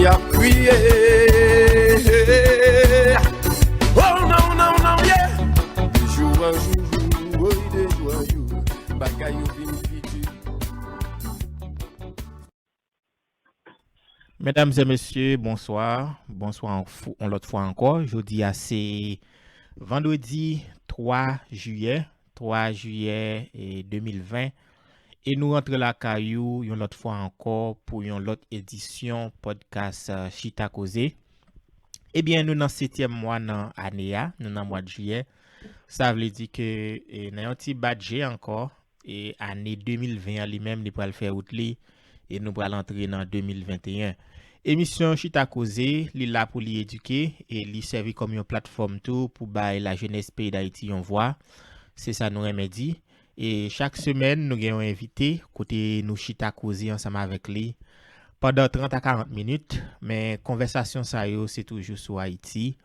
a crié. Oh non, non, non, yeah. De jour en jour, oui, de joyeux, bagaille vin vite. Mesdames et messieurs, bonsoir. Bonsoir en l'autre fois encore. Jeudi, c'est vendredi 3 juillet, 3 juillet 2020. Et nous rentrons la caillou une autre fois encore pour une autre édition podcast Chita Causé. Eh bien, nous dans le 7e mois dans l'année, nous dans le mois de juillet. Ça veut dire que nous avons un petit budget encore. Et année 2020 lui-même, nous pourrons le faire outli et nous pourrons entrer dans 2021. Émission Chita Causé, li là pour li éduquer et li servir comme une plateforme tout pour bailler la jeunesse pays d'Haïti on voit. C'est ça nous remédie. Et chaque semaine, nous avons un invité côté nous Chita Causé ensemble avec lui pendant 30 à 40 minutes. Mais conversation ça yo, c'est toujours sur Haïti.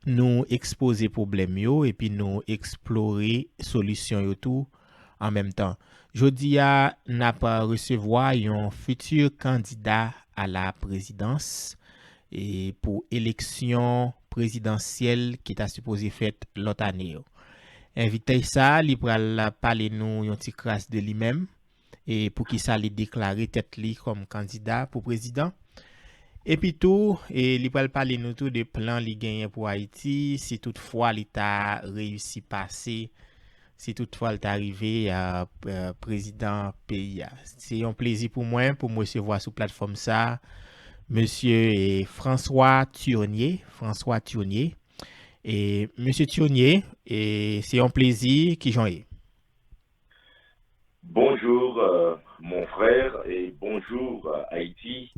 Nous exposer problème yo et puis nous explorer solution yo tout en même temps. Jodi a n'a pas recevoir un futur candidat à la présidence et pour élection présidentielle qui est supposé faite l'autre année. Invité ça, li pral parler nous un petit crasse de lui-même et pour qui ça li déclarer tête li comme candidat pour président. Et puis tout, et li pral parler nous tout de plans li gagné pour Haïti si toutefois l'État réussi passer si toutefois elle est arrivé à président pays. C'est un plaisir pour moi pour me recevoir sur plateforme ça monsieur François Thionnier, et monsieur Thionnier, et c'est un plaisir qui j'en ai. Bonjour mon frère et bonjour Haïti.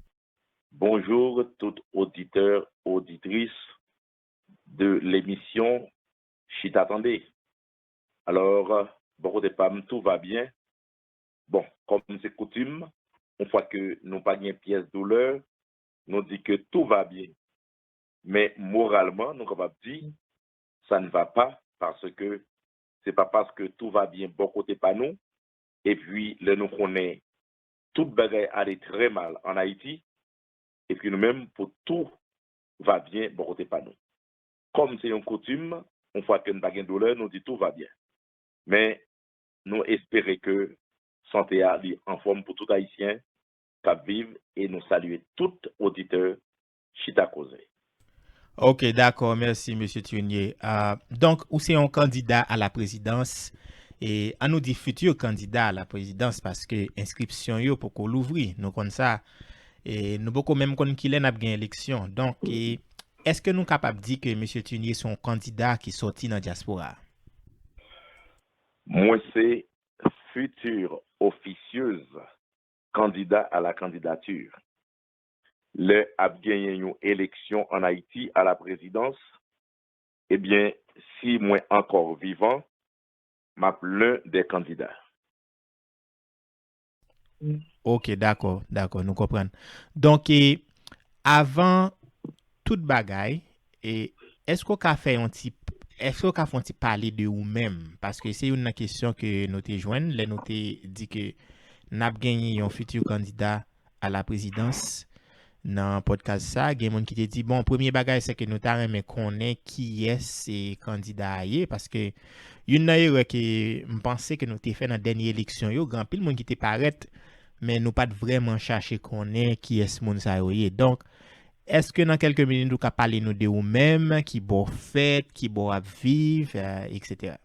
Bonjour tout auditeur, auditrice de l'émission Chita Attendez. Alors, bon de pam, tout va bien. Bon, comme c'est coutume, une fois que nous pas une pièce douleur, nous dit que tout va bien. Mais moralement, nous capables de dire ça ne va pas parce que c'est pas parce que tout va bien bon côté pas nous. Et puis, là, nous connaissons toute bagaille allait très mal en Haïti. Et puis, nous-mêmes, pour tout va bien bon côté pas nous. Comme c'est une coutume, une fois que nous n'avons pas de douleur, nous dit tout va bien. Mais nous espérons que santé a en forme pour tout Haïtien qui vivent et nous saluer tout auditeur Chita Causé. Ok, d'accord, merci monsieur Thionnier. Donc, où c'est un candidat à la présidence et on nous dit futur candidat à la présidence parce que inscription yo pour qu'on l'ouvre, nous comme ça et nous beaucoup même qu'on qu'il n'a gagné élection. Donc, est-ce que nous capable de dire que monsieur Thionnier son candidat qui sorti dans la diaspora? Moi, c'est futur officieuse candidat à la candidature. Le a gagné une élection en Haïti à la présidence. Eh bien, si moi encore vivant, m'a l'un des candidats. Ok, d'accord, nous comprenons. Donc, avant toute bagaille, est-ce qu'on a fait un petit parler de vous-même? Parce que c'est une question que nous te joignent, là nous te dit que nous avons gagné un futur candidat à la présidence dans le podcast ça. Il y a des gens qui te dit, bon, premier bagage c'est que nous t'arrêtons connaître qui est ces candidats parce que une erreur que je pensais que nous t'ai fait dans la dernière élection, il y a grand pile monde qui te paraît mais nous pas vraiment chercher connaître qui est ce monde ça. Donc est-ce que dans quelques minutes, nous pouvons parler de nous-mêmes, qui bon fait, qui bon à vivre, etc.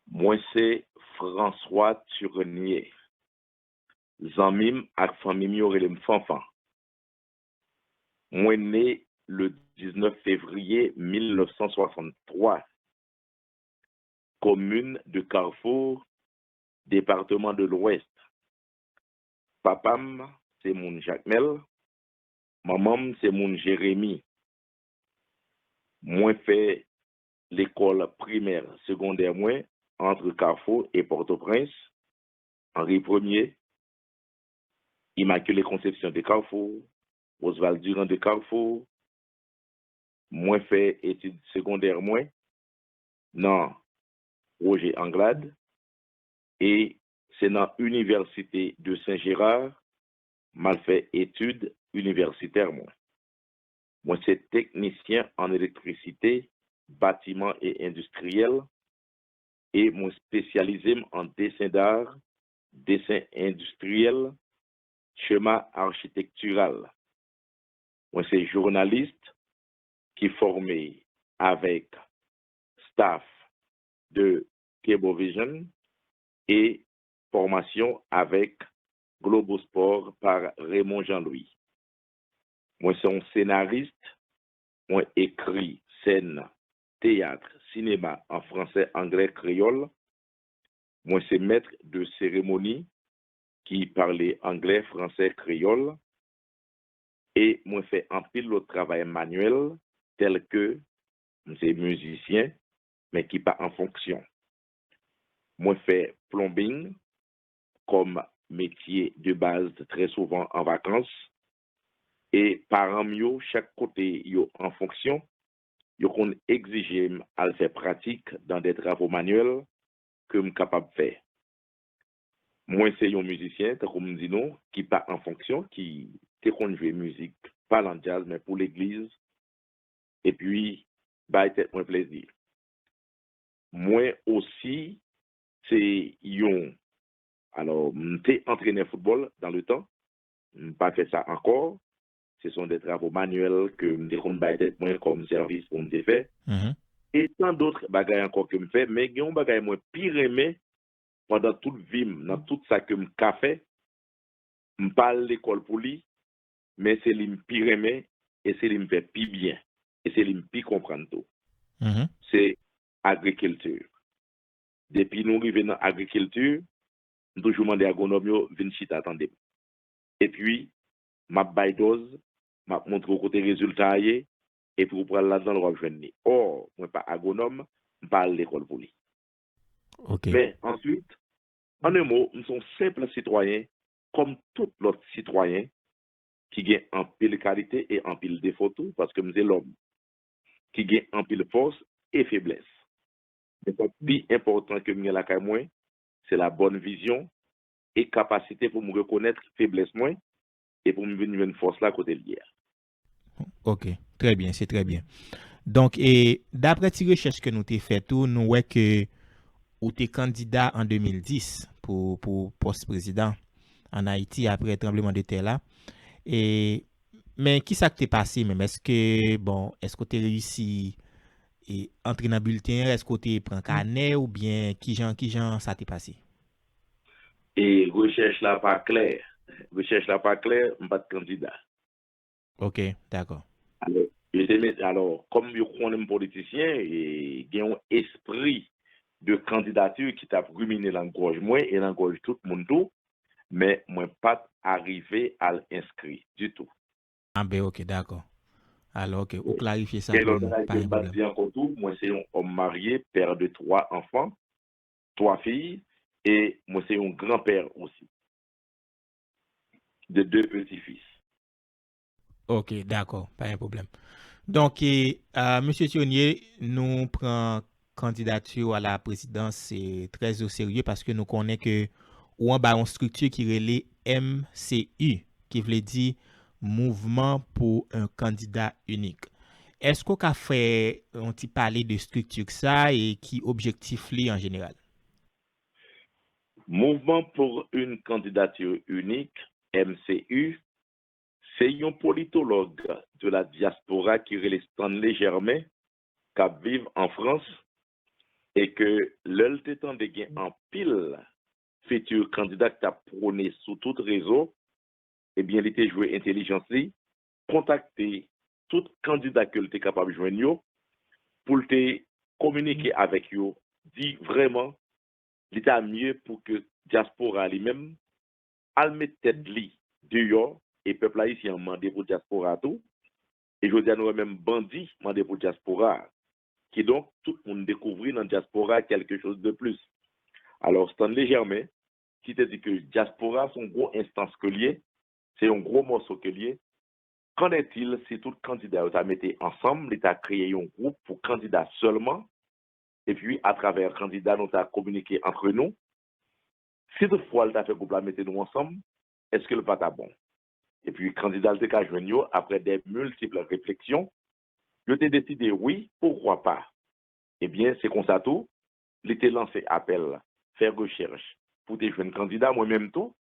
Moi, c'est François Turnier. Zanmim ak famille yo relem Fanfan. Moi, né le 19 février 1963. Commune de Carrefour, département de l'Ouest. Papam, c'est mon Jacmel. Maman, c'est mon Jérémy. Moi, fait l'école primaire, secondaire, moi, entre Carrefour et Port-au-Prince. Henri Ier, Immaculée Conception de Carrefour, Oswald Durand de Carrefour. Moi, fait études secondaires, moi, non, Roger Anglade. Et c'est dans l'Université de Saint-Gérard mal fait études universitaires, moi. Moi, c'est technicien en électricité, bâtiment et industriel, et moi spécialisé en dessin d'art, dessin industriel, schéma architectural. Moi, c'est journaliste qui est formé avec staff de Cablevision et formation avec Globosport par Raymond Jean-Louis. Moi, c'est un scénariste, moi, écrit scène, théâtre, cinéma en français, anglais, créole. Moi, c'est maître de cérémonie qui parlait anglais, français, créole. Et moi, fait un pile de travail manuel tel que c'est musicien, mais qui pas en fonction. Moi, fait plumbing comme métier de base très souvent en vacances. Et par mieux, chaque côté yo en fonction, yo qu'on exige à le faire pratique dans des travaux manuels que je suis capable de faire. Moi, c'est un musicien, comme dit non, qui pas en fonction, qui te jouer musique, pas en jazz, mais pour l'église. Et puis, bah, c'est un plaisir. Moi aussi, c'est un. Alors, j'étais entraîneur football dans le temps. Je n'ai pas fait ça encore. Ce sont des travaux manuels que je me comme service pour me faire. Et tant d'autres bagages encore que je fais, mais il y a un bagage moi pire aimé pendant toute vie, dans tout ça que je fais. Je parle l'école pour lui, mais c'est lui pire aimé et c'est lui me fait plus bien. Et c'est lui me plus comprendre tout. C'est agriculture. Depuis nous arrivons dans l'agriculture, nous toujours demandé à agronome venir chita attendre. Et puis, ma baille dose, m'a montre côté résultat et pour prendre là-dedans le rejoindre. Or, moi pas agronome, je parle l'école pour lui. Okay. Mais ensuite, en un mot, nous sommes simples citoyens, comme tout l'autre citoyen, qui gagne en pile qualité et en pile défaut tout, parce que nous sommes l'homme, qui gagne en pile force et faiblesse. Mais le plus important que nous avons moi, c'est la bonne vision et capacité pour me reconnaître faiblesse moins et pour me venir une force là côté lié. Ok, très bien, c'est très bien. Donc, et d'après tes recherches que nous avons fait, nous voyons que ou t'es candidat en 2010 pour poste président en Haïti après le tremblement de terre là. Et mais qui ça que t'es passé même? Est-ce que t'es réussi et entrer dans le bulletin, est-ce que t'es prend carnet ou bien qui genre ça t'est passé? Et recherche là pas clair. Recherche là pas clair, pas de candidat. OK, d'accord. Alors, comme je suis un politicien, il y a un esprit de candidature qui t'a ruminé l'engorge moi et l'engorge tout le monde tout, mais moi pas arrivé à l'inscrire du tout. Ah ben OK, d'accord. Alors OK, ou clarifier ça Et pour l'autre, nous, pas un problème. encore tout, moi c'est un homme marié, père de 3 enfants, 3 filles, et moi c'est un grand-père aussi, de 2 petits-fils. OK, d'accord, pas un problème. Donc, Monsieur Tionnier, nous prenons candidature à la présidence c'est très au sérieux parce que nous connaissons que ou en bas une structure qui relève MCU, qui veut dire Mouvement pour un candidat unique. Est-ce qu'on a fait un petit parler de structure que ça et qui objectif li en général? Mouvement pour une candidature unique, MCU, c'est un politologue de la diaspora qui relève Stanley Germain, qui vit en France, et que l'œil temps de gain en pile futur candidat qui a prôné sous tout réseau, eh bien, il était joué intelligence, contacter tout candidat que était capable de joindre pour te communiquer avec eux, dit vraiment, l'état mieux pour que diaspora lui-même, al mettre tête li dehors et peuple haïtien mandé pour diaspora tout, et je dis à nous même bandits mandé pour diaspora, qui donc tout le monde découvrir dans diaspora quelque chose de plus. Alors, Stanley Germain, qui te dit que diaspora, son gros instance que lié, c'est un gros morceau que lié. Qu'en est-il si tout candidat a mis ensemble, il a créé un groupe pour candidats seulement, et puis à travers candidats, nous avons communiqué entre nous. Si toutefois, il a fait groupe là, mettez-nous ensemble, est-ce que le va être bon? Et puis, candidat de Kajwenyo, après des multiples réflexions, je t'ai décidé, oui, pourquoi pas. Eh bien, c'est comme ça tout. Il était lancé appel, faire recherche pour des jeunes candidats, moi-même tout,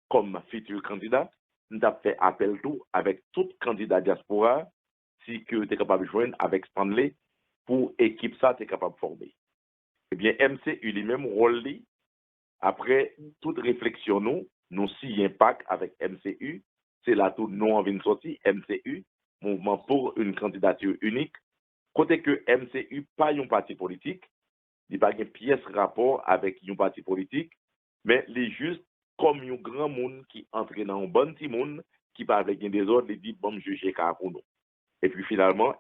comme futur candidat, nous avons fait appel tout avec tout candidat diaspora, si que tu es capable de joindre avec Stanley, pour équipe ça, tu es capable de former. Eh bien, MCU lui-même, rôle après toute réflexion, nous si impact avec MCU, c'est là tout nous en vient sorti, MCU, Mouvement pour une candidature unique, côté que MCU, pas un parti politique, il n'y a pas de pièce rapport avec un parti politique, mais il est juste comme un grand monde qui entre dans un bon petit monde, qui parle avec des autres, il dit, bon, juger pour nous. Et puis finalement,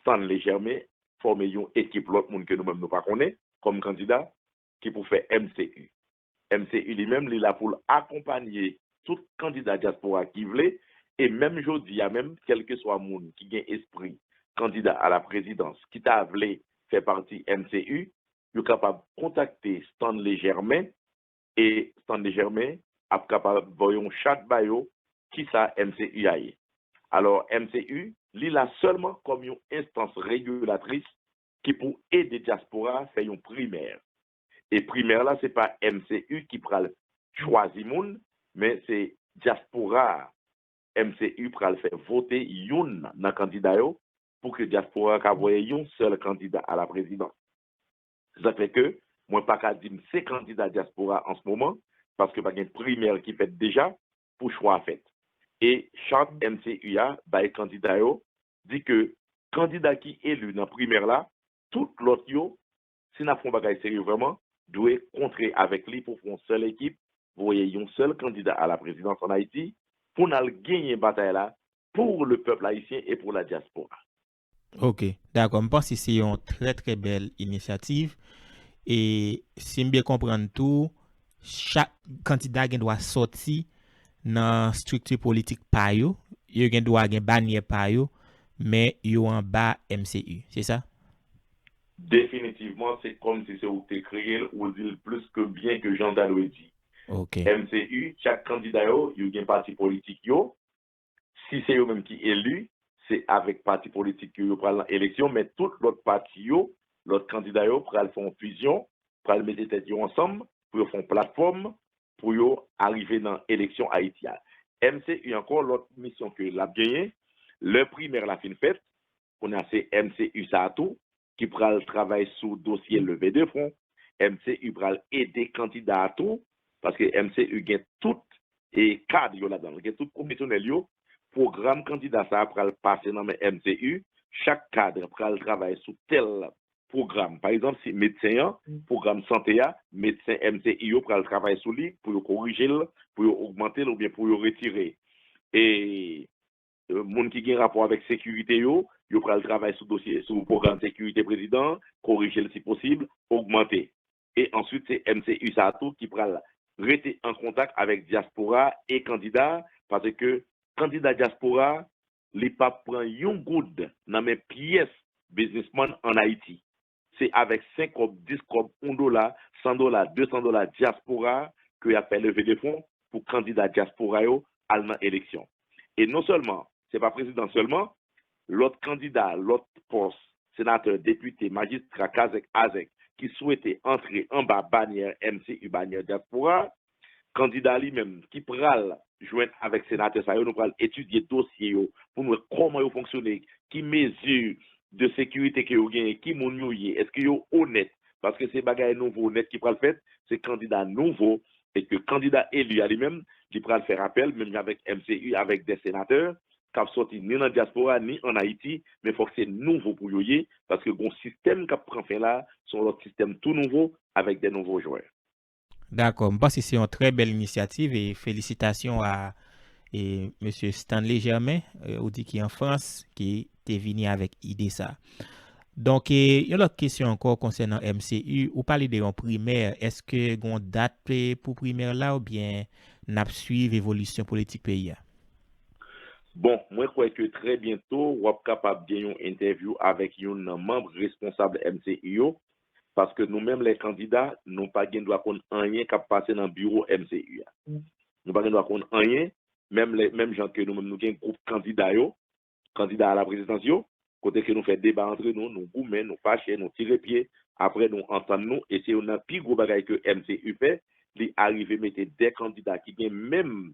Stanley Germain forme une équipe, l'autre monde que nous-mêmes nous pas connaissons, comme candidat, qui pour faire MCU. MCU lui-même, il est là pour accompagner tout candidat diaspora qui voulait, et même aujourd'hui, même quel que soit le monde qui a esprit candidat à la présidence, qui t'a voulu faire partie MCU, il est capable de contacter Stanley Germain, et Stanley Germain est capable de voir un chat bio qui ça MCU a. Alors, MCU, il a seulement comme une instance régulatrice qui pour aider diaspora à faire une primaire. Et primaire là, c'est pas MCU qui prend choisir moun, mais c'est diaspora MCU pour le faire voter youn dans candidat yo pour que diaspora ka voye yon seul candidat à la présidence. Ça fait que moi pas qu'à dire c'est candidat diaspora en ce moment parce que pas une primaire qui fait déjà pour choix fait. Et chaque MCU a ba candidat yo dit que candidat qui élu dans primaire là, tout l'autre yo si n'a font bagay sérieux vraiment doit contrer avec lui pour faire une seule équipe, voyez un seul candidat à la présidence en Haïti pour nous gagner une bataille là pour le peuple haïtien et pour la diaspora. Ok, d'accord. Je pense que c'est une très très belle initiative. Et si je bien comprendre tout, chaque candidat doit sortir dans la structure politique par eux. Il doit avoir une bannière par eux, mais il en bas MCU. C'est ça? Définitivement, c'est comme si c'est où tu créé ou dit plus que bien que Jean Dalo dit. Ok. MCU, chaque candidat, il y a un parti politique. Si c'est eux-mêmes qui élu, c'est avec parti politique que vous prenez l'élection, mais tout l'autre parti, l'autre candidat, pour faire une fusion, pour mettre les têtes ensemble, pour faire une plateforme, pour arriver dans l'élection haïtienne. MCU, encore l'autre mission que l'a gagné, le primaire la fin faite, on a c'est MCU Sato, qui prend le travail sur le dossier levé de fonds. MCU prend aider candidat à tout, parce que MCU gagne tout et cadre là-dedans, gagne tout commissionnel programme candidat ça après passer dans le MCU, chaque cadre prend le travail sur tel programme. Par exemple, si médecin, programme santé, médecin MCU prend le travail sur lui pour corriger, pour augmenter ou bien pour retirer. Et monde qui a un rapport avec sécurité, il prend le travail sur dossier, sur le programme sécurité président, corriger si possible, augmenter. Et ensuite, c'est MCU Sato qui prend rester en contact avec diaspora et candidats parce que candidat diaspora, les pas prend un good dans mes pièces businessman en Haïti. C'est avec 5 cop, 10 cop, $1, $100, $200 diaspora que y a fait lever des fonds pour candidat diaspora à l'élection. Et non seulement, c'est pas président seulement, l'autre candidat, l'autre poste, sénateur, député, magistrat, Azek, qui souhaitait entrer en bas bannière MCU, bannière diaspora, candidat lui-même qui pral joindre avec sénateur ça nous pral étudier dossier pour nous comment yo fonctionner, qui mesure de sécurité que yo gagne, qui moun yo est-ce que yo honnête parce que c'est bagay nouveau net qui pral fait, c'est candidat nouveau et que candidat élu à lui-même qui pral faire appel même avec MCU avec des sénateurs qui sorti ni dans diaspora ni en Haïti mais faut que c'est nouveau pour yo parce que bon système qui prend fin là sont l'autre système tout nouveau avec des nouveaux joueurs. D'accord. Je pense que c'est une très belle initiative et félicitations à M. Stanley Germain, qui est en France, qui est venu avec idée ça. Donc, il y a une autre question encore concernant MCU. Vous parlez de primaire. Est-ce que vous avez une date pour primaire là ou bien n'a suivre l'évolution politique pays? Bon, moi, je crois que très bientôt, vous êtes capable de faire une interview avec un membre responsable MCU. Parce que nous-mêmes, les candidats, nous n'avons pas de droit à rien qui passe dans le bureau MCU. Nous n'avons pas de droit à rien. même les mêmes gens que nous-mêmes, nous avons un groupe candidat à la présidence, côté que nous faisons débat entre nous, nous goumets, nous fâchons, nous tirons pied, après nous entendons nous, et c'est un plus gros bagage que MCU fait, il arrive à mettre des candidats qui ont même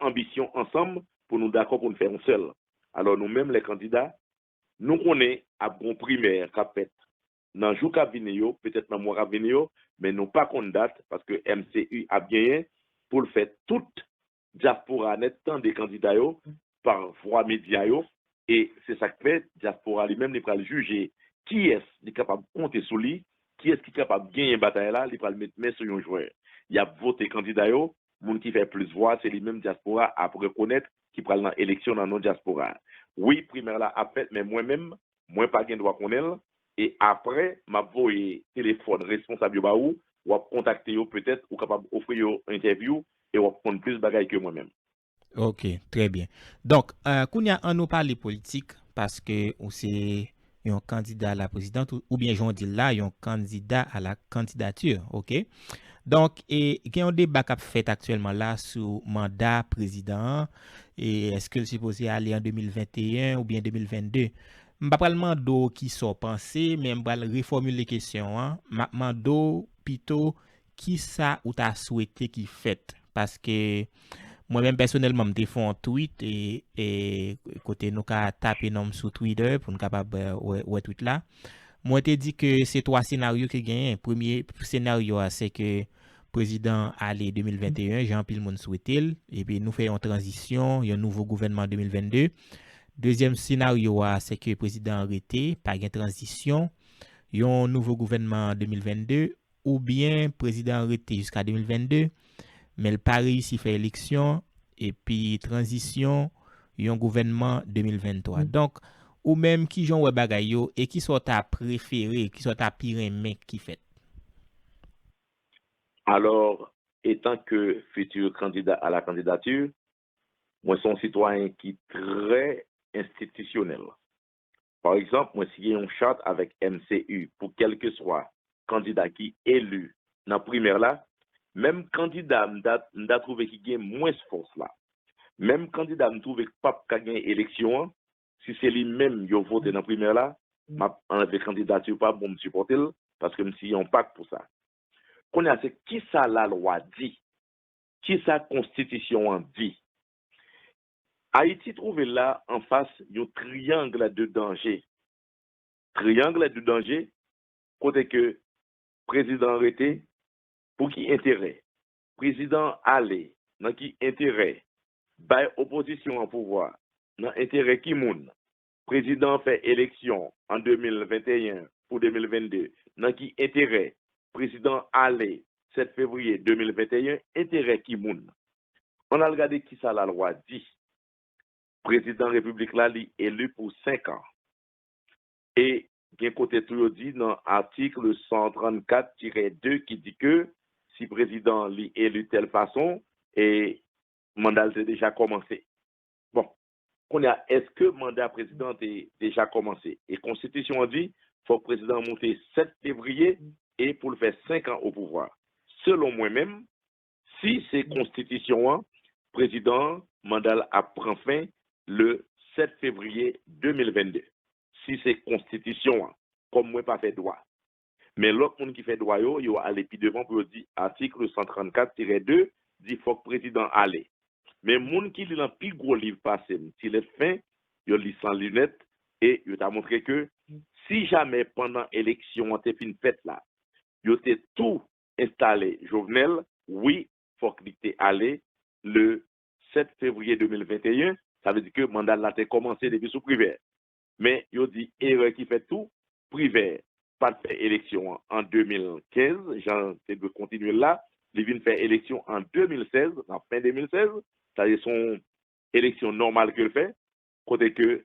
ambition ensemble pour nous d'accord pour nous faire un seul. Alors nous-mêmes, les candidats, nous connaissons à bon primaire qu'a fait dans le jour qui vient, peut-être dans le mois qui vient, mais nous pas qu'on date parce que MCU a bien pour le faire toute diaspora net tant des candidats par voie média et c'est ça que fait diaspora lui-même il va le juger qui est capable de compter sur lui, qui est qui est capable de gagner une bataille là, il va le mettre sur un joueur. Il y a voté candidat monde qui fait plus voix, c'est lui-même diaspora à reconnaître qui prend dans l'élection dans nos diaspora. Oui, primaire là a fait mais moi-même moi pas gain droit connaître et après m'a voyé téléphone responsable ou contacter peut-être ou capable offrir une interview et on prendre plus de bagages que moi-même. Ok, très bien. Donc, Kounia, on nous parle politique parce que c'est un candidat à la présidente ou bien j'en dis là, un candidat à la candidature, ok? Donc, il y a un débat qui fait actuellement là sur mandat président et est-ce que c'est supposé aller en 2021 ou bien 2022? Je ne vais pas demander qui sont pensés, mais je vais reformuler la question. Je vais demander plutôt qui ça ou t'as souhaité qu'il fait parce que moi-même, personnellement, je fait un tweet et côté nous avons tapé nom sur Twitter pour nous capable ouais tweet là. Moi, je dit que c'est trois scénarios qui gagnent. Premier scénario, c'est que président allé 2021, Jean-Pierre Moun souhaité, et puis nous faisons une transition, il y a un nouveau gouvernement en 2022. Deuxième scénario, c'est que le président arrêté, pas de transition, il y a un nouveau gouvernement en 2022, ou bien président arrêté jusqu'à 2022. Mais le pas réussi à faire élection et puis transition, il y a un gouvernement 2023. Donc, ou même qui j'en bagay yo et qui sont ta préféré, qui sont ta pire mec qui fait. Alors, étant que futur candidat à la candidature, moi, je suis un citoyen qui est très institutionnel. Par exemple, moi, si j'ai un charte avec MCU, pour quel que soit candidat qui est élu dans la primaire là, même candidat m'a trouvé qui gagne moins de force là. Même candidat m'a trouvé que pas gagner élection, si c'est lui-même qui a voté dans la primaire là, m'a enlevé candidature pas pour me supporter parce que si on pas pour ça. Qu'on a c'est qui ça la loi dit, qui ça constitution dit. Haïti trouve là en face un triangle de danger. Triangle de danger côté que président arrêté pour qui intérêt, président allé dans qui intérêt, bail opposition en pouvoir, dans intérêt qui moun, président fait élection en 2021 pour 2022, dans qui intérêt, président allé 7 février 2021, intérêt qui moun. On a regardé qui ça la loi dit. Président République là, li élu pour 5 ans. Et bien côté tout dit dans l'article 134-2 qui dit que si président li élu de telle façon et mandat est déjà commencé. Bon, est-ce que mandat président est déjà commencé? Et constitution dit faut président monter 7 février et pour le faire 5 ans au pouvoir. Selon moi-même, si c'est constitution, président mandat a prend fin le 7 février 2022. Si c'est constitution, comme moi pas fait droit. Mais l'autre monde qui fait droit, il va aller plus devant pour dire article 134-2 dit faut que président aller. Mais monde qui lit un plus gros livre passé, s'il est fin, il lit sans lunettes et il t'a montré que si jamais pendant l'élection on fait une fête là, il était tout installé Jovenel, oui, faut qu'il était allé le 7 février 2021. Ça veut dire que le mandat là a commencé depuis sous privé. Mais il dit erreur qui fait tout, privé, pas de faire élection en 2015, j'en de continuer là, il vient faire élection en 2016, en fin 2016, c'est-à-dire son élection normale qu'il fait, côté que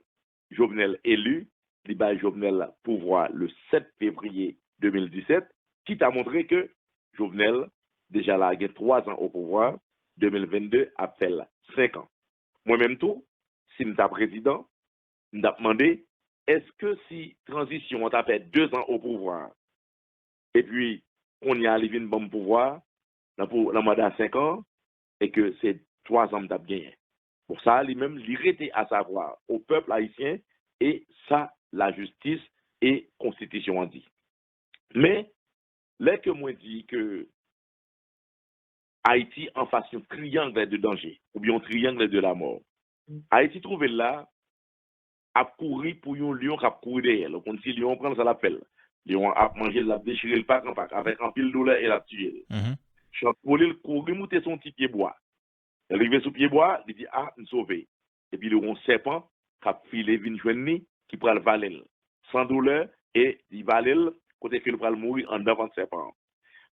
Jovenel élu, il bat Jovenel pouvoir le 7 février 2017, qui t'a montré que Jovenel, déjà là, il a 3 ans au pouvoir, 2022 appelle 5 ans. Moi-même tout, si je suis président, je me demandé, est-ce que si transition, on t'a fait 2 ans au pouvoir, et puis on y arrive une bonne pouvoir, dans le mandat 5 ans, et que c'est 3 ans d'ab gagné. Pour ça, lui-même, l'irrité à savoir au peuple haïtien et ça, la justice et constitution en dit. Mais, là que moi dis que Haïti en face un triangle de danger, ou bien un triangle de la mort. Haïti trouvé là, a couru pour un lion qui a couru derrière. Donc, si lion prend ça l'appel. Lion a mangé, l'a déchiré le pack en pack, avec un pile douleur et l'a tué. Chant pour lui, courir, monter son petit pied bois. Il arrive sous pied bois, il dit, ah, me sauvé. Et puis, le serpent, qui a filé vin joigni, qui prend le valet. Sans douleur, et il valet, côté qu'il va mourir en devant le serpent.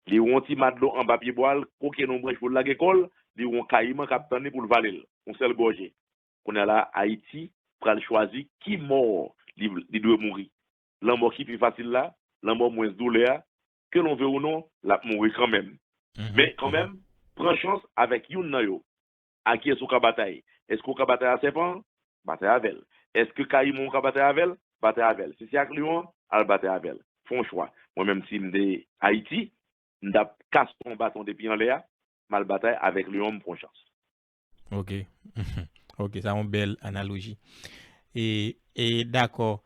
Li ont ti madlo en bas pied bois, coquin non branche pour la école, li ont caïman capitaine pour le valer. On sait le gorger. On est là Haïti pour choisir qui mort, li doit mourir. La mort qui plus facile là, la mort moins douleur, que l'on veut ou non, la mourir quand même. Mais quand même, prends chance avec yon nan yo. À qui est-ce qu'on bataille? Est-ce qu'on bataille à serpent? Bataille avec. Est-ce que caïman ka bataille avec? Bataille avec. Si c'est avec lion, al bataille avec. Font choix. Moi-même si m'de Haïti, m'da casse ton bâton depuis en l'air, mal bataille avec lion pour chance. OK. OK, ça une belle analogie. Et d'accord.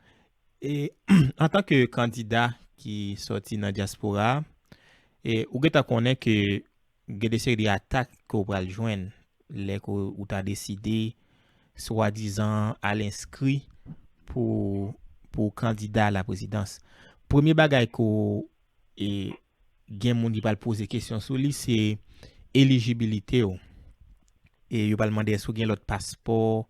Et en tant que candidat qui sorti dans diaspora, et ou tu connais que il y a des séries d'attaques qu'on va joindre les où tu as décidé soi-disant à l'inscrit pour candidat à la présidence. Premier bagage ko et gen moun qui va poser question sur lui c'est éligibilité ou. Et il va demander est-ce que gen l'autre passeport,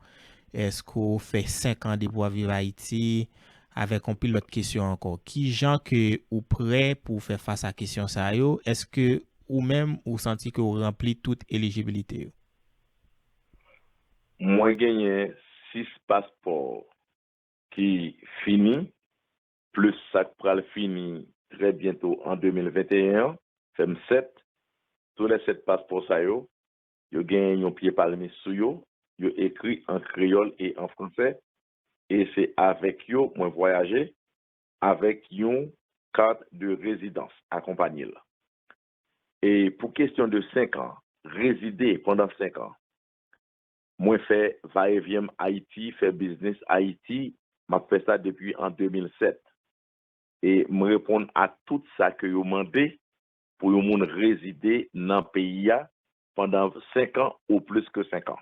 est-ce qu'on fait 5 ans de pour vivre à Haïti avec un pile l'autre question encore. Qui gens que ou prêt pour faire face à question ça yo, est-ce que ou même ou senti que vous rempli toute éligibilité? Moi gagné 6 passeports qui fini plus ça pral fini très bientôt en 2021, fait 7. Tous les 7 passeports ça yo gagne un pied parmi sous yo écrit en créole et en français et c'est avec yo moi voyager avec une carte de résidence accompagnée là. Et pour question de 5 ans, résider pendant 5 ans. Moi fait va-et-vient Haïti, fait business Haïti, m'a fait ça depuis en 2007. Et me répondre à tout ça que vous demandez pour vous moun résider dans le pays pendant 5 ans ou plus que 5 ans.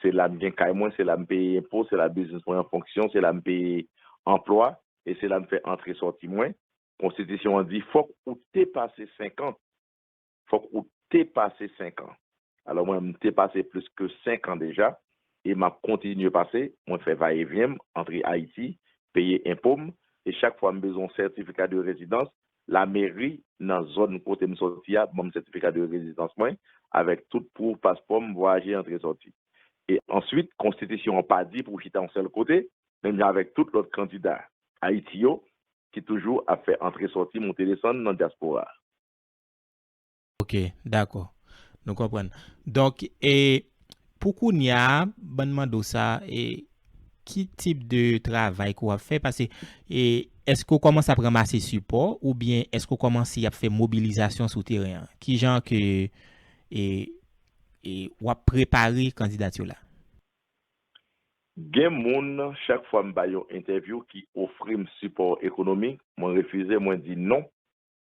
C'est là bien moi, c'est là me payer impôt, c'est là business moi en fonction, c'est là me payer emploi et c'est là me faire entrer sortir moins. Constitution dit faut ou t'es passé 50. Faut ou t'es passé 5 ans. Alors moi m'étais passé plus que 5 ans déjà et m'a continué passer, moi fait va-et-vient entre Haïti, payer impôt et chaque fois me besoin certificat de résidence, la mairie dans zone côté me sortir mon certificat de résidence moi avec tout pour passeport me voyager entrer sortir. Et ensuite, constitution n'a pas dit pour quitter un seul côté, même avec tout l'autre candidat haïtien qui toujours a fait entrer sortir monter descendre dans la diaspora. OK, d'accord. Nous comprenons. Donc et pour qu'on y a bonnement de ça et qui type de travail qu'on a fait parce que est-ce qu'on commence à ramasser support ou bien est-ce qu'on commence à faire mobilisation sur terrain? Qui genre que ou a préparé candidature là? Gen moun chaque fois m'ba yon interview qui offre un support économique, moi refusé, moi dit non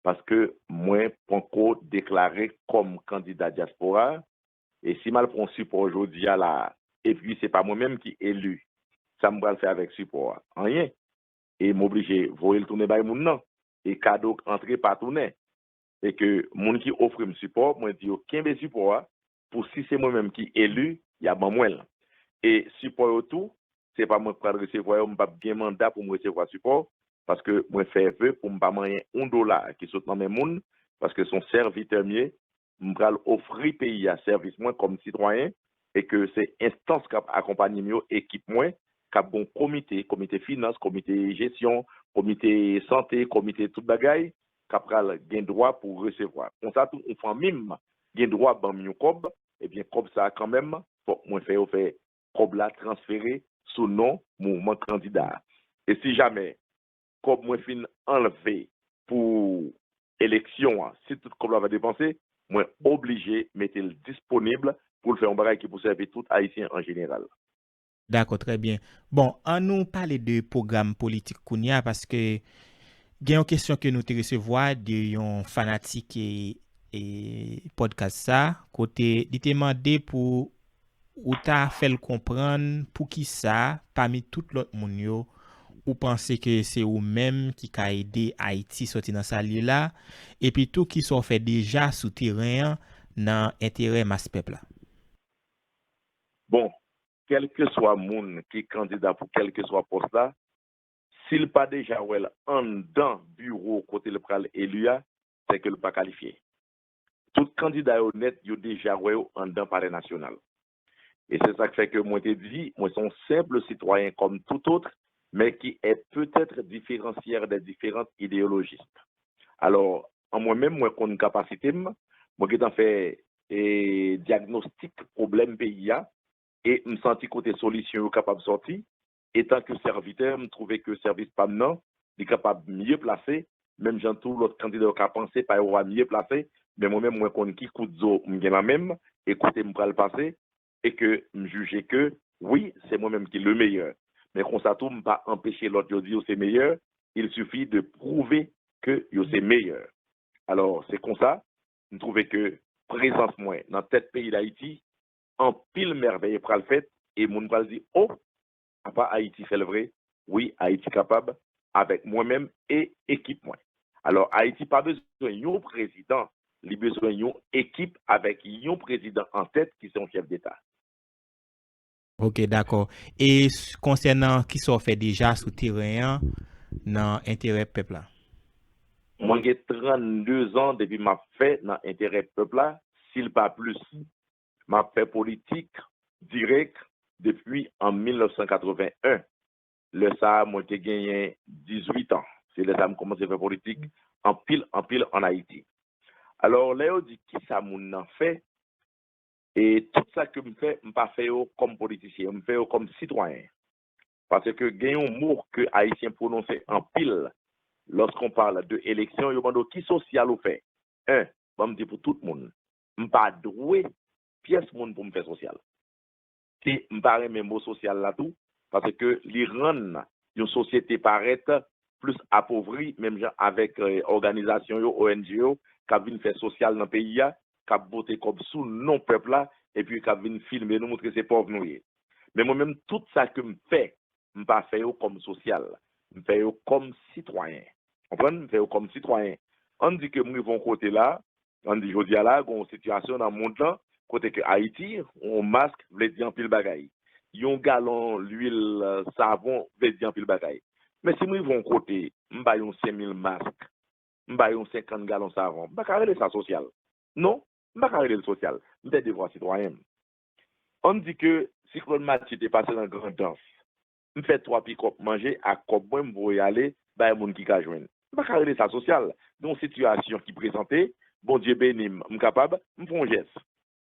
parce que moi pas encore déclaré comme candidat diaspora et si mal prend support aujourd'hui là et puis c'est pas moi-même qui élu, ça me va le faire avec support rien et m'obliger voyer le tourner bay moun non et cadeau entrer pas tourner et que moun qui offre un support moi dit aucun support pour si c'est moi-même qui élu, il y a ban moi. Et support tout, c'est pas moi qui vais recevoir, je pas bien mandat pour me recevoir support, parce que moi fais vœu pour me pas manger $1 qui saute dans mes moun, parce que son serviteur mieux, me vais offrir pays à service moi comme citoyen, et que c'est instance qui accompagne mieux, équipe moi, qui a bon comité finance, comité gestion, comité santé, comité tout bagaille, qui a gain droit pour recevoir. On ça tout, on fait même gain droit dans mieux cob, et bien comme ça quand même, faut moi faire comme la transféré sous nom mouvement candidat. Et si jamais, comme moi fin enlevé pour élection, si tout comme la va dépenser, moi obligé mettre le disponible pour le faire un bagage qui pour servir tout Haïtien en général. D'accord, très bien. Bon, on nous parle de programme politique Kounia parce que il y a une question que nous te recevoir de un fanatique et podcast ça côté il te demandé pour ou t'a fait le comprendre pour qui ça parmi tout l'autre monde yo ou pensez que c'est ou même qui a aidé Haïti sortir dans sa lieu là et puis tout qui sont fait déjà sous terrain dans intérêt masse peuple là. Bon, quel que soit monde qui est candidat pour quel que soit poste là, s'il pas déjà en dans bureau côté le pral élu, c'est que le pas qualifié. Tout candidat honnête, il déjà en dans palais national. Et c'est ça qui fait que moi te dit, moi suis un simple citoyen comme tout autre, mais qui est peut-être différenciaire des différentes idéologistes. Alors, en moi-même, moi, qu'on capacité, moi, qui t'en fait diagnostic problème pays et me senti côté solution capable de sortir. Et tant que serviteur, me trouvais que service pas maintenant, il est capable de mieux placer, même j'en tout l'autre candidat qui a pensé pas aura mieux placé, mais moi-même, moi, qu'on qui coup de zo, m'gen la même, écoutez, me le passer, et que me juger que, oui, c'est moi-même qui est le meilleur. Mais qu'on ça tout, pas empêcher l'autre de dire c'est meilleur, il suffit de prouver que c'est meilleur. Alors, c'est comme ça, nous trouvons que présence moi dans tête pays d'Haïti, en pile merveille pour le fait, et mon va dire, oh, pas Haïti fait le vrai, oui, Haïti capable, avec moi-même et équipe moi. Alors, Haïti pas besoin d'un président, il a besoin d'une équipe avec un président en tête qui sont chef d'État. OK, d'accord. Et concernant qui sont fait déjà sous terrain dans intérêt peuple là. Moi, j'ai 32 ans depuis ma fait dans intérêt peuple là, s'il pas plus. Ma fait politique direct depuis en 1981. Le ça, moi, j'ai gagné 18 ans. C'est le ça, que j'ai commencé à faire politique en pile en Haïti. Alors, là, on dit qui ça m'en fait, et tout ça que je fais, je ne pas fait comme politicien, je fais comme citoyen. Parce que il y a un mot que Haïtien prononce en pile lorsqu'on parle de élection, il demande qui social ou fait. Un, je me dis pour tout le monde, je ne pas doué pièce monde pour me faire social. Et je ne pas mes mots social là tout, parce que l'Iran, une société paraît plus appauvrie, même avec organisation ONG, qui viennent faire social dans le pays, qui voté comme sous non peuple là, et puis qui viennent filmer nous montrer ces pauvres nous. Mais moi-même, tout ça que je fais, je ne pas faire comme social, je fais comme citoyen. Vous comprenez? Je fais comme citoyen. On dit que nous vont côté là, on dit aujourd'hui là, il y a une situation dans le monde là, côté que Haïti, on masque, veut dire en pile bagaille. Yon gallon l'huile savon, veut dire en pile bagaille. Mais si nous vont côté, m'ba yon 5000 masques, m'ba yon 50 gallons savon, m'ba carré ça social. Non, m'ba carré le social. M'te devoir citoyen. On dit que cyclone Mathieu était passé dans grande danse. M'fait 3 pick-up manger à cop moi m'voy y aller, ba moun ki ka joindre. M'ba carré ça social. Dans situation qui présentait, bon Dieu béni, m'capable, m'font geste.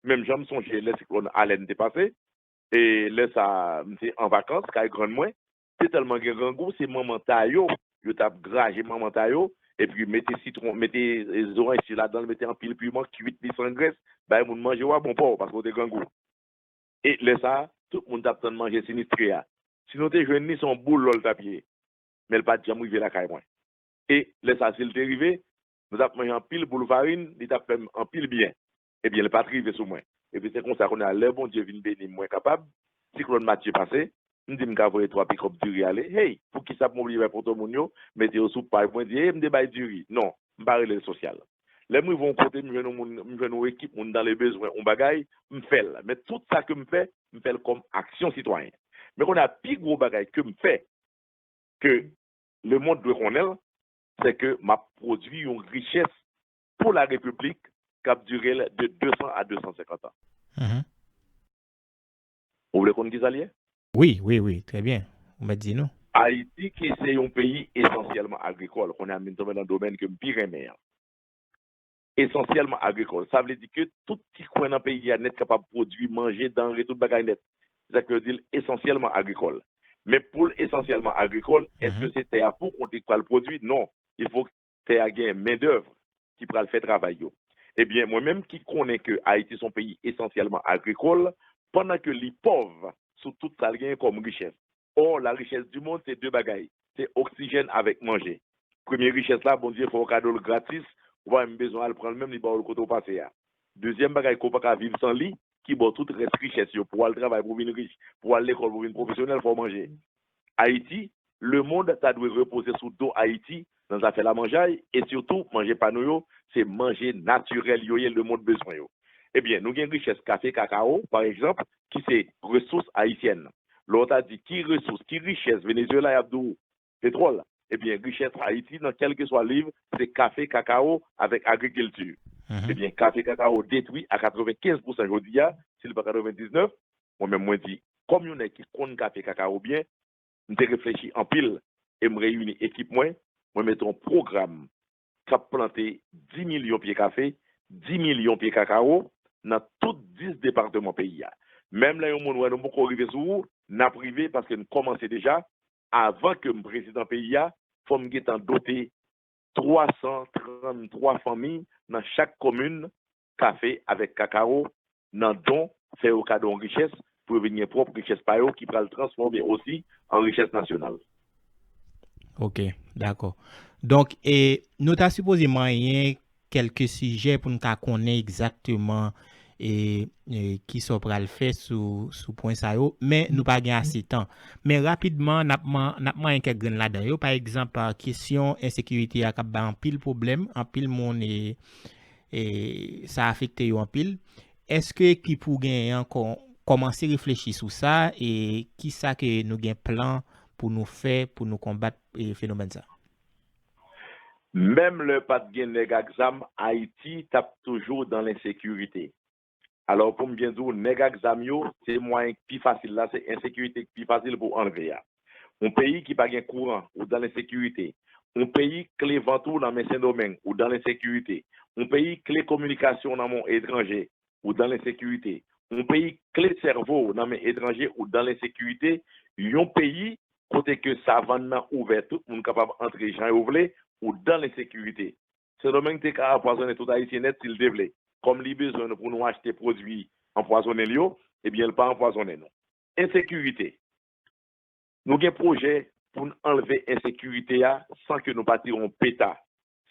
Même j'aime songer le cyclone Allen était passé et là ça m'était en vacances quand grand moins c'est tellement grand goût c'est maman tayo yo tape gragé maman tayo et puis mettez citron mettez les oranges là-dedans mettez en pile piment cuit sans graisse bah moun manger wa bon porc parce que c'est grand goût et là ça tout le monde tape de manger sinistré sinon t'es jeune ni son boule lol papier mais le pas de jamais arrivé la caille moins et là ça s'il est arrivé nous tape manger en pile boule farine il tape en pile bien et bien le pas arrivé sous moi. Et puis c'est comme ça qu'on a le bon Dieu vient béni moins capable. Cyclone Mathieu passé, nous dit m'ka voyer 3 pick-up du riz aller. Hey, pour qui ça m'obliger pour tout le monde, mettez au soupe par point dire me débaille du riz. Non, m'barrer le social. Les moi vont côté me jeune équipe moun dans les besoins on bagaille, me fait. Mais tout ça que me fait comme action citoyenne. Mais on a plus gros bagaille que me fait que le monde doit connaître, c'est que m'a produit une richesse pour la République qui a duré de 200 à 250 ans. Vous voulez qu'on dise ça? Oui, très bien. On m'a dit non. Haïti, qui c'est un pays essentiellement agricole, qu'on a mis dans le domaine que pire meilleur. Essentiellement agricole. Ça veut dire que tout petit coin dans le pays est capable de produire, manger, denrées, tout bagaille net. C'est ça que veut dire essentiellement agricole. Mais pour essentiellement agricole, est-ce que c'est terre pour qu'on le produit? Non. Il faut que terre ait main d'œuvre qui pourra le faire travailler. Eh bien, moi-même qui connais que Haïti est un pays essentiellement agricole, pendant que les pauvres, sous toute ça, gagnent comme richesse. Or, la richesse du monde, c'est deux bagailles. C'est oxygène avec manger. Première richesse là, bon Dieu, il faut un cadeau gratis, ou pas même besoin de le prendre même, il va le côté passé. Deuxième bagaille, qu'on peut pas vivre sans lui, qui bon toute reste richesse, pour aller travailler pour une riche, pour aller à l'école pour une professionnelle, il faut manger. Haïti, le monde, ça doit reposer sous dos Haïti, dans la fait la manger, et surtout, manger pas nous, c'est manger naturel, le monde besoin. Eh bien, nous avons une richesse café, cacao, par exemple, qui c'est ressources haïtiennes. L'autre a dit, qui ressources, qui richesse, Venezuela et Abdou, pétrole. Eh bien, richesse Haïti, dans quel que soit le livre, c'est café, cacao avec agriculture. Eh bien, café, cacao détruit à 95% aujourd'hui, s'il pas 99%. Moi-même, moi, dis, comme il y en a qui comptent café, cacao bien, je réfléchis en pile et me réunis équipe moi mettons un programme qui a planté 10 millions de pieds café, 10 millions de pieds cacao dans tous 10 départements pays. Même là, on a beaucoup arrivé sur où, n'a privé parce que nous commençons déjà avant que le président pays il faut me doter 333 familles dans chaque commune café avec cacao dans don fait au cadeau en richesse pour venir propre richesse par eux qui va le transformer aussi en richesse nationale. OK, d'accord. Donc, nous avons supposément quelques sujets pour nous connaître exactement qui sont pour le faire sous point ça, mais nous pas gagner assez de temps. Mais rapidement, n'a quelques graines là-dedans. Par exemple, question insécurité a en pile problème, en pile monde et ça a affecté en pile. Est-ce que qui pour gagner encore commencer à réfléchir sur ça et qui ça que nous gain plan pour nous faire pour nous combattre le phénomène ça? Même le pas de gain nèg exam, Haïti tape toujours dans l'insécurité. Alors pour me bien dire nèg exam yo, c'est moyen plus facile là, c'est insécurité plus facile pour enlever. Un pays qui pas gain courant ou dans l'insécurité, un pays clé ventoux dans mes domaines ou dans l'insécurité, un pays clé communication dans mon étranger ou dans l'insécurité, un pays clé cerveau dans mes étrangers ou dans l'insécurité, un pays côté que savane ouvert tout monde capable entrer gens ouvlé ou dans l'insécurité. Ce domaine qui a empoisonné tout haïtien net s'il développe. Comme les besoins pour nous acheter produits empoisonnés eh bien il pas empoisonné non. Insécurité. Nous avons un projet pour enlever l'insécurité sans que nous partirons péta.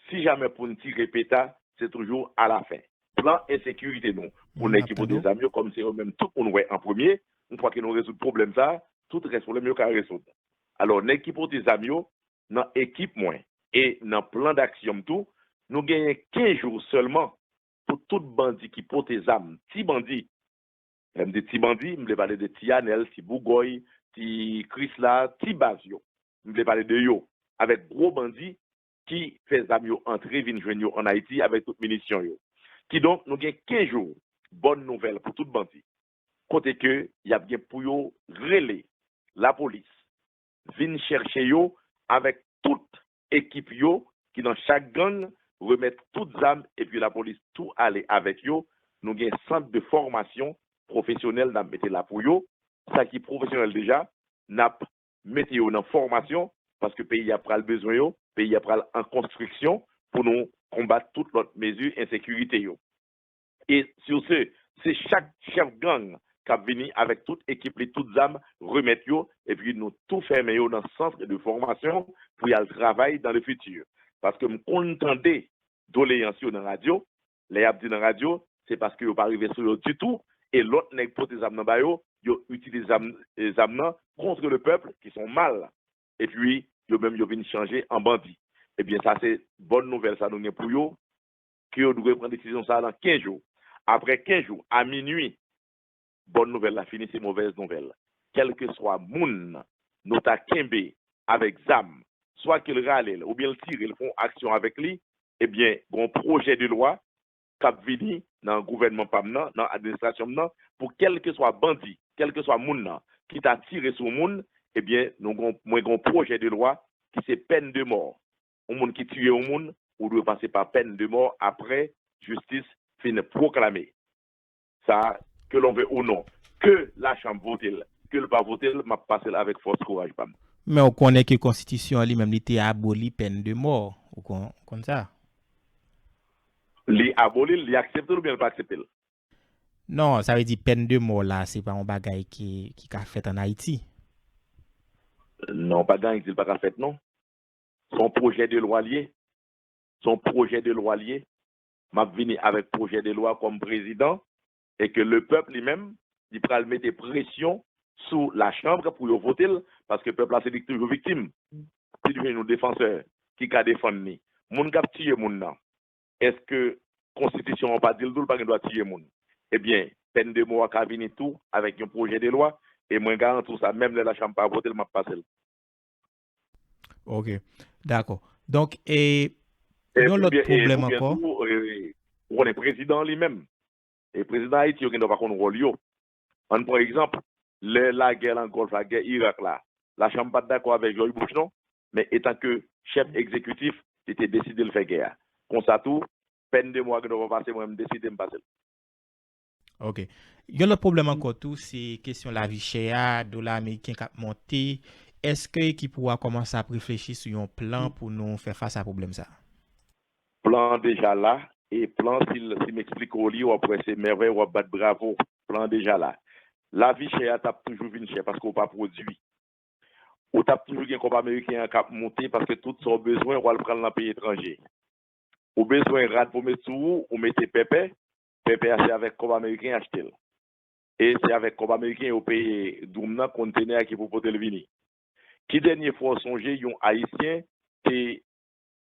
Si jamais pour nous tirer péta, c'est toujours à la fin. Plan insécurité, non. Pour l'équipe des amis, comme c'est eux-mêmes tout on en premier, une fois que nous résoudons le problème, ça, tout reste pour le mieux qu'à résoudre. Alors, l'équipe des amis, dans l'équipe moins et dans le plan d'action, tout, nous gagnons 15 jours seulement pour tout bandit qui porte des armes. Petit bandit, même des petits bandits, je vais parler de Tianel, Ti Bougoy, Ti Chrysla, Ti Bazio. Je vais parler de yo, avec gros bandits qui fait des armes entrer, viennent joindre en Haïti avec toutes munitions yo. Qui donc, nous gagnons 15 jours, bonne nouvelle pour tout bandit. Côté que, il y a bien pour yo relais la police, viennent chercher yo avec toute équipe yo qui dans chaque gang remettre toutes armes et puis la police tout aller avec yo. Nous avons un centre de formation professionnelle dans mettre là pour yo. Ça qui est professionnel déjà, n'a mettre yo dans formation parce que le pays a pris le besoin yo, le pays a pris en construction pour nous combattre toutes les mesures insécurité yo. Et sur ce, c'est chaque chef gang qui a venu avec toute équipe, les toutes armes, remettre yo, et puis nous tout fermer yo dans le centre de formation pour y aller travailler dans le futur. Parce que nous entendons doléances dans la radio, les abdi dans la radio, c'est parce que vous pas arrivé sur eux du tout, et l'autre nèg pour des armes dans bayo, yo utilise les armes contre le peuple qui sont mal. Et puis, yo même yo viennent changer en bandit. Eh bien, ça c'est bonne nouvelle, ça nous pour yo, que vous devez prendre décision ça dans 15 jours. Après 15 jours, à minuit, bonne nouvelle, la fini, c'est mauvaise nouvelle. Quel que soit moun, nota kembe, avec ZAM, soit qu'il râle ou bien le tire, ils font action avec lui, eh bien, un projet de loi cap vini dans le gouvernement PAMNA, dans l'administration, pour quel que soit bandit, quel que soit moun qui t'a tiré sur moun, eh bien, nous avons un projet de loi qui c'est peine de mort. Un moun qui tue un moun, ou doit passer par peine de mort après justice fin proclamée. Ça, que l'on veut ou non. Que la Chambre vote, que le pas vote, m'a passé avec force courage. Mais on connaît que la Constitution lui-même était aboli peine de mort. Ou comme ça. Li aboli, li accepte ou bien pas accepter? Non, ça veut dire peine de mort là, c'est pas un bagage qui a fait en Haïti. Non, pas gang, il pas fait non. Son projet de loi lié, son projet de loi lié, m'a venu avec projet de loi comme président et que le peuple lui-même, il pourra mettre pression sous la chambre pour voter parce que le peuple a c'est toujours victime. Si devient nos défenseurs qui ka défendre ni, moun k'ap tirer moun nan. Est-ce que constitution n'a pas dit le pas doit tirer moun? Eh bien, peine de mort a venir tout avec un projet de loi et moi garantis ça même la chambre pas voter m'a passer. OK. D'accord. Donc Et l'autre problème encore. On est président lui-même. Et président Haïti, il ne doit pas qu'on rôle. On par exemple, la guerre en Golfe, la guerre Irak là, la chambre pas d'accord avec George Bush non, mais étant que chef exécutif, il était décidé de faire guerre. Comme ça tout, peine de mois que nous va passer, moi, je décide de me passer. OK. Il y a le problème encore tout, c'est question la vie chère, dollar américain qui a monté. Est-ce que l'équipe pourra commencer à réfléchir sur un plan pour nous faire face à ce problème ça? Plan déjà là, et plan s'il m'explique au lit, ou après c'est merveille, ou battre bravo. Plan déjà là. La vie chère, t'as toujours vu chère parce qu'on pas produit. Ou t'as toujours un combat américain qui a monté parce que tout son besoin, on va le prendre dans le pays étranger. Au besoin de rad pour mettre sous, ou mettez pépé, pépé c'est avec combat américain acheté. Et c'est avec combat américain au pays d'oumna conteneur qui pour porter le vini. Qui dernière fois songer, yon haïtien, c'est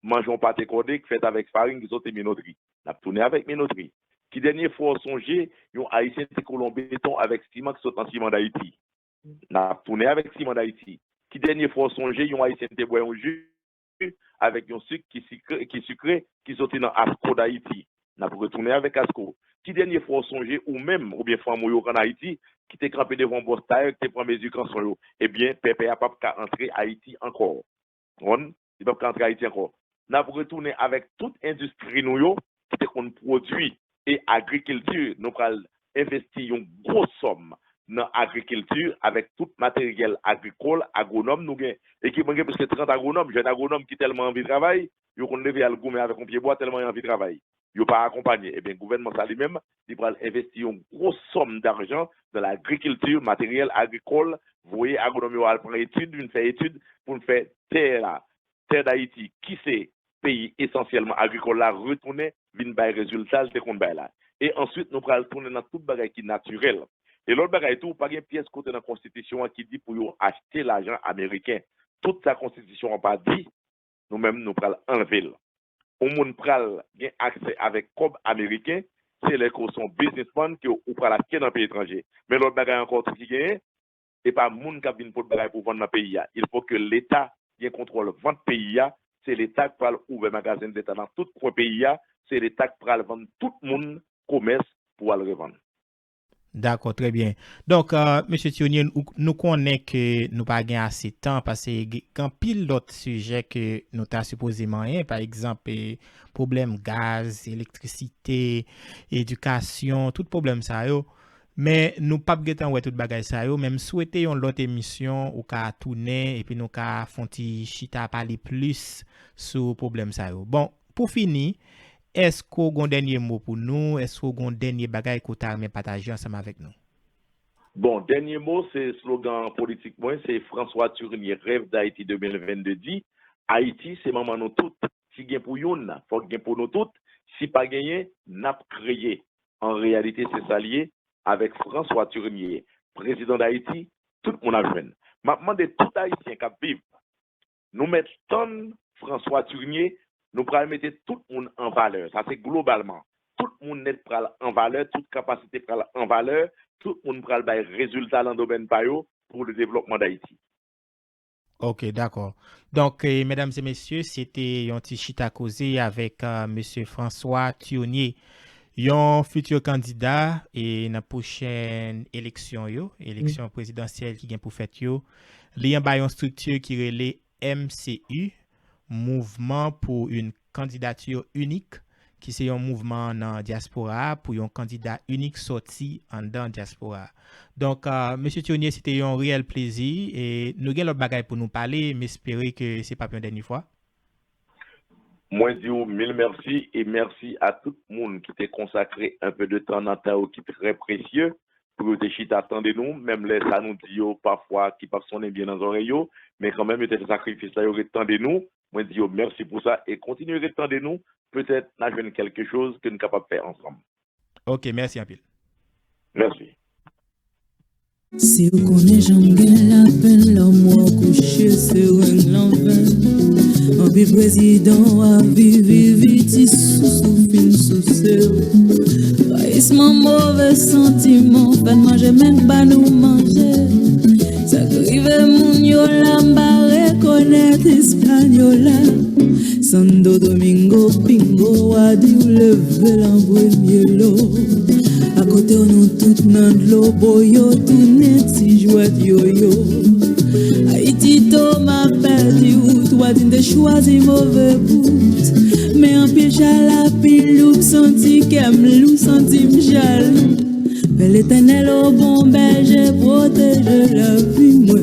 mangeons pâté cordé fait avec farine qui sont minoterie. N'a tourné avec minoterie. Qui dernière fois songer, yon haïtien c'est colombé béton avec ciment qui sont en ciment d'Haïti. N'a tourné avec ciment d'Haïti. Qui dernière fois songer, yon haïtien te boit un jus avec un sucre qui sucré qui sont dans Asco d'Haïti. N'a retourné avec Asco. Qui dernière fois songer ou même ou bien femme ou en Haïti qui t'est crampé devant Boston, qui t'est pris mesure quand son eh bien pépé a pas entrer Haïti encore. On il pas entrer Haïti encore. N'a retourné avec toute industrie nous qui t'est qu'on produit et agriculture nous pral investir une grosse somme dans l'agriculture avec tout matériel agricole, agronome, nous avons équipement plus que 30 agronomes, jeunes agronomes qui tellement envie de travailler, ils ont levé à le gommer avec un pied bois tellement envie de travailler. Ils n'ont pas accompagné. Eh bien, le gouvernement ça lui-même, il va investir une grosse somme d'argent dans l'agriculture, matériel agricole. Vous voyez, agronomie va prendre étude, une fait étude pour faire terre d'Haïti, qui c'est pays essentiellement agricole là, retourner, vinn bay résultat, c'est qu'on bay là. Et ensuite, nous allons tourner dans tout bagage qui est naturel. Et l'autre bagage tout, pas une pièce côté dans la constitution qui dit pour acheter l'argent américain. Toute sa constitution n'a pas dit, nous-mêmes nous pral enlever. Au monde pral gain accès avec cob américain, c'est les son businessman qui ou pral acheter dans pays étranger. Mais l'autre bagage encore qui gagne et pas monde qui vinn pour bagage pour vendre dans pays. Il faut que l'État ait contrôle vendre pays. C'est l'État qui pral ouvrir magasin d'État dans tout coin pays. C'est l'État qui pral vendre tout le monde commerce pour le revendre. D'accord, très bien. Donc, M. Thionnier, nous connaissons que nous n'avons pas assez de temps parce que quand pile d'autres sujets que nous avons supposément, par exemple, problème gaz, électricité, éducation, tout problème ça yo. Mais nous pas besoin ouais tout bagage ça yo, même souhaiter une autre émission ou ka tourner et puis nous ka fonti chita parler plus sur problème ça yo. Bon, pour finir, est-ce qu'on a un dernier mot pour nous? Est-ce qu'on a un dernier bagage que tu as partagé ensemble avec nous? Bon, dernier mot, c'est slogan politique, c'est François Turnier, rêve d'Haïti 2022 dit, Haïti, c'est maman nous toutes. Si gain pour yon, faut gain pour nous toutes. Si pas gagné, n'a pas créé. En réalité, c'est s'allier avec François Turnier, président d'Haïti, tout le monde a joué. Je demande tout Haïtien qui vivent. Nous mettons François Turnier, nous pourrons mettre tout le monde en valeur. Ça, c'est globalement. Tout le monde est en valeur, toute capacité en valeur, tout le monde pourra faire résultat dans le domaine pour le développement d'Haïti. Ok, d'accord. Donc, mesdames et messieurs, c'était un petit chita causé avec M. François Thionnier, un futur candidat et dans la prochaine élection, élection présidentielle qui vient pour faire, il y a une structure qui relève MCU, Mouvement pour une candidature unique, qui c'est un mouvement dans la diaspora pour un candidat unique sorti en dans la diaspora. Donc, M. Thionnier, c'était un réel plaisir et nous avons l'autre bagaille pour nous parler, mais espérer que ce n'est pas la dernière fois. Moi, je dis mille merci et merci à tout le monde qui t'a consacré un peu de temps dans ta qui est très précieux pour te chita attendez nous, même les ça nous dit parfois qui pas sonner bien dans les oreilles, mais quand même, il était sacrifice ça, attendez nous. Moi, je dis merci pour ça et continuez à attendre nous. Peut-être nous avons quelque chose que nous sommes capables de faire ensemble. Ok, merci un peu. Merci. Si vous connaissez Jean-Guel la peine, l'amour couché sur un l'envers. En vie président à vivre vite sous fin sous seul. Trahissement mauvais sentiment, fait manger même pas nous manger. Ça grive mon yo l'embarre connaître espagnol. Santo Domingo Pingo a dit lever l'embrème l'eau. À côté on nous tout nan l'eau boyo tout net si jouet yo-yo. Haïti to m'appelle ou toi t'es choisi mauvais bout. Mais en pile chala pile loup senti qu'aime loup senti m'jaloux. Mais l'éternel au bon berger protège la vie moi.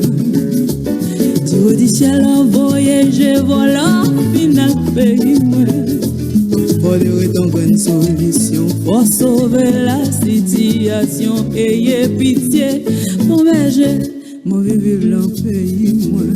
Dieu du ciel envoyé je volant final pays moi. Pour dire ton bonne solution, pour sauver la situation, ayez pitié, mon berger, mon vivre dans le pays, moi.